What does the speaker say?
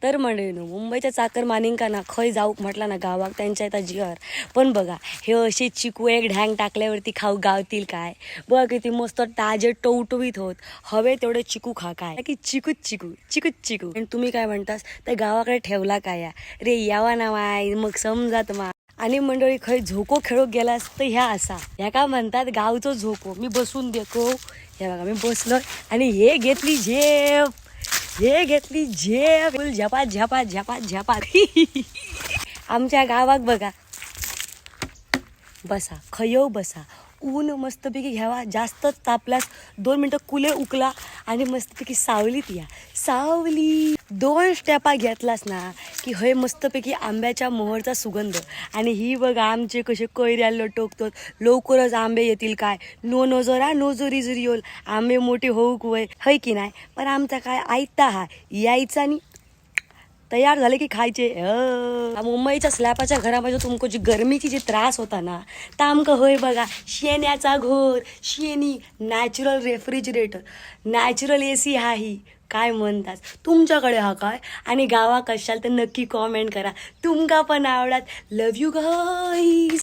तर म्हणेनो मुंबईच्या चाकरमानींका खंय जाऊक म्हटलं ना गावाक त्यांच्या येतात जिगर. पण बघा हे असे चिकू एक ढँग टाकल्यावरती खाऊ गावतील काय. बघा किती मस्त ताजे टवटवीत होत. हवे तेवढे चिकू खा काय की चिकूच चिकू चिकूच चिकू. आणि तुम्ही काय म्हणतास त्या गावाकडे ठेवला काय या रे यावा नावाय मग समजात मा. आणि मंडळी खंय झोको खेळूक गेलास तर ह्या असा ह्या का म्हणतात गावचो झोको. मी बसून देखो हे बघा मी बसलोय आणि हे घेतली झेप फुल झपात झपात झपात झपात. आमच्या गावात बघा बसा खयव बसा ऊन मस्तपैकी घ्यावा. जास्त तापल्यास 2 मिनटं कुले उकला आणि मस्तपैकी सावलीत या. सावली 2 स्टेपा घेतलास ना की हय मस्तपैकी आंब्याच्या मोहरचा सुगंध. आणि ही बघा आमचे कसे कैऱ्या लटकतात. लवकरच आंबे येतील काय. नो नजरा नो जरी जरी योल आंबे मोठे होऊक वय हय की नाही. पण आमचा काय ऐकता हा यायचा आणि तयार झाले की खायचे. मुंबईच्या स्लॅपाच्या घरामध्ये तुमको जी गरमीची जी त्रास होता ना तर आमका होय बघा शेण्याचा घोर शेणी नॅचरल रेफ्रिजरेटर नॅचरल AC हा ही काय म्हणतात तुमच्याकडे हा काय. आणि गावा कशाल तर नक्की कॉमेंट करा. तुमका पण आवडत. लव यू गाईज.